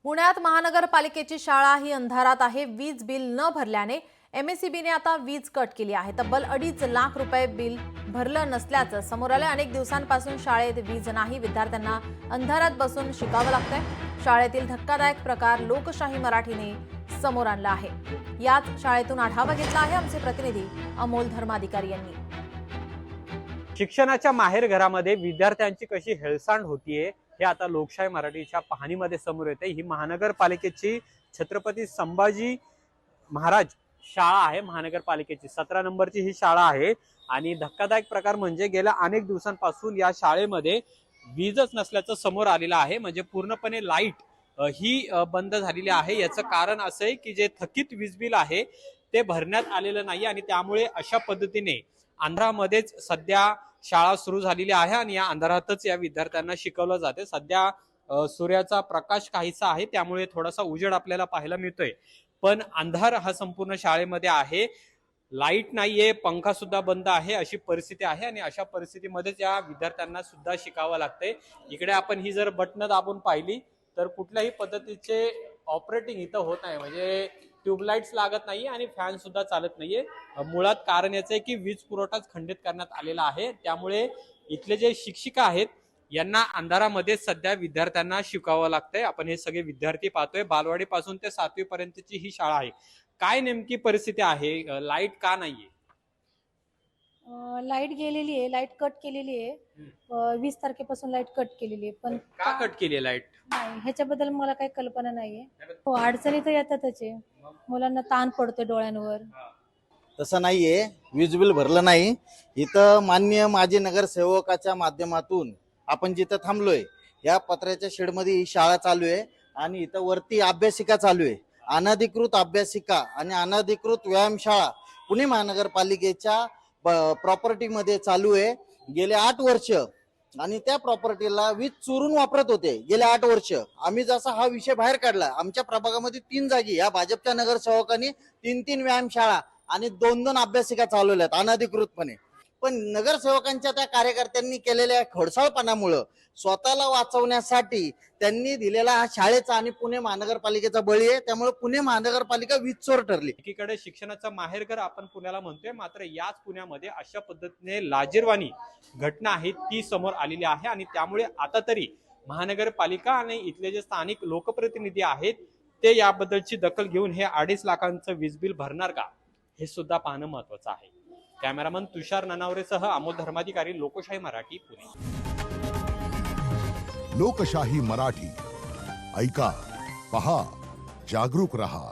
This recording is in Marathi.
पुण्यात महानगरपालिकेची शाळा ही अंधारात आहे। वीज बिल न भरल्याने एमएसईबीने आता वीज कट केली आहे। तब्बल 2.5 लाख रुपये बिल भरलं नसल्याचं समोर आलं। अनेक दिवसांपासून शाळेत वीज नाही, विद्यार्थ्यांना अंधारात बसून शिकावं लागतंय। शाळेतील धक्कादायक प्रकार लोकशाही मराठीने समोर आणला आहे। याच शाळेतून आढावा घेतला आहे आमचे प्रतिनिधी अमोल धर्माधिकारी यांनी। शिक्षणाच्या माहेरघरामध्ये विद्यार्थ्यांची कशी हेळसांड होतीये हे आता लोकशाही मराठीच्या पाहणीमध्ये समोर येते। ही महानगरपालिकेची छत्रपती संभाजी महाराज शाळा आहे। महानगरपालिकेची 17 नंबरची ही शाळा आहे आणि धक्कादायक प्रकार म्हणजे गेल्या अनेक दिवसांपासून या शाळेमध्ये वीजच नसल्याचं समोर आलेलं आहे। म्हणजे पूर्णपणे लाईट ही बंद झालेली आहे। याचं कारण असं आहे की जे थकीत वीज बिल आहे ते भरण्यात आलेलं नाही आणि त्यामुळे अशा पद्धतीने अंधारामध्येच सध्या शाळा सुरू झालेली आहे आणि या अंधारातच या विद्यार्थ्यांना शिकवलं जाते। सध्या सूर्याचा प्रकाश काहीसा आहे त्यामुळे थोडासा उजेड आपल्याला पाहायला मिळतोय, पण अंधार हा संपूर्ण शाळेमध्ये आहे। लाईट नाहीये, पंखा सुद्धा बंद आहे, अशी परिस्थिती आहे आणि अशा परिस्थितीमध्ये या विद्यार्थ्यांना सुद्धा शिकावं लागतंय। इकडे आपण ही जर बटन दाबून पाहिली तर कुठल्याही पद्धतीचे ऑपरेटिंग इथं होत नाही। म्हणजे ट्यूबलाइट्स लागत नाहीये आणि फॅन सुद्धा चालत नाहीये। मुळात कारण याचं आहे की वीज पुरवठाच खंडित करण्यात आलेला आहे। त्यामुळे इथले जे शिक्षिका आहेत यांना अंधारामध्ये सध्या विद्यार्थ्यांना शिकावं लागतंय। आपण हे सगळे विद्यार्थी पाहतोय, बालवाडी पासून ते 7वी पर्यंतची ही शाळा आहे। काय नेमकी परिस्थिती आहे? लाईट का नाहीये? लाईट गेलेली आहे, लाईट कट केलेली आहे। 20 तारखेपासून लाईट कट केलेली आहे, पण का कट केली आहे लाईट? नाही, ह्याच्याबद्दल मला काही कल्पना नाहीये। हो, अडचणी तर येतातच आहे, मुलांना ताण पडतोय डोळ्यांवर। तसं नाहीये, वीज बिल भरलं नाही। इथं माननीय माजी नगरसेवकाच्या माध्यमातून आपण जिथं थांबलोय या पत्र्याच्या शेडमध्ये ही शाळा चालू आहे आणि इथं वरती अभ्यासिका चालू आहे। अनधिकृत अभ्यासिका आणि अनधिकृत व्यायामशाळा पुणे महानगरपालिकेच्या प्रॉपर्टीमध्ये चालू आहे गेले 8 वर्ष आणि त्या प्रॉपर्टीला वीज चोरून वापरत होते गेले 8 वर्ष। आम्ही जसा हा विषय बाहेर काढला, आमच्या प्रभागामध्ये 3 जागी या भाजपच्या नगरसेवकांनी 3 व्यायामशाळा आणि 2 अभ्यासिका चालवल्यात अनधिकृतपणे। पण नगरसेवकांच्या त्या कार्यकर्त्यांनी केलेल्या खोडसाळपणामुळे स्वतःला वाचवण्यासाठी त्यांनी दिलेला हा शाळेचा आणि पुणे महानगरपालिकेचा बळी आहे। त्यामुळे पुणे महानगरपालिका वीज चोर ठरली। एकीकडे शिक्षणाचं माहेरघर आपण पुण्याला म्हणतोय, मात्र याच पुण्यामध्ये अशा पद्धतीने लाजिरवाणी घटना आहे ती समोर आलेली आहे आणि त्यामुळे आता तरी महानगरपालिका आणि इथले जे स्थानिक लोकप्रतिनिधी आहेत ते याबद्दलची दखल घेऊन हे 2.5 लाखांचं वीज बिल भरणार का हे सुद्धा पाहणं महत्वाचं आहे। कॅमेरामन तुषार ननावरेसह अमोल धर्माधिकारी, लोकशाही मराठी, पुणे। लोकशाही मराठी, ऐका, पहा, जागरूक रहा।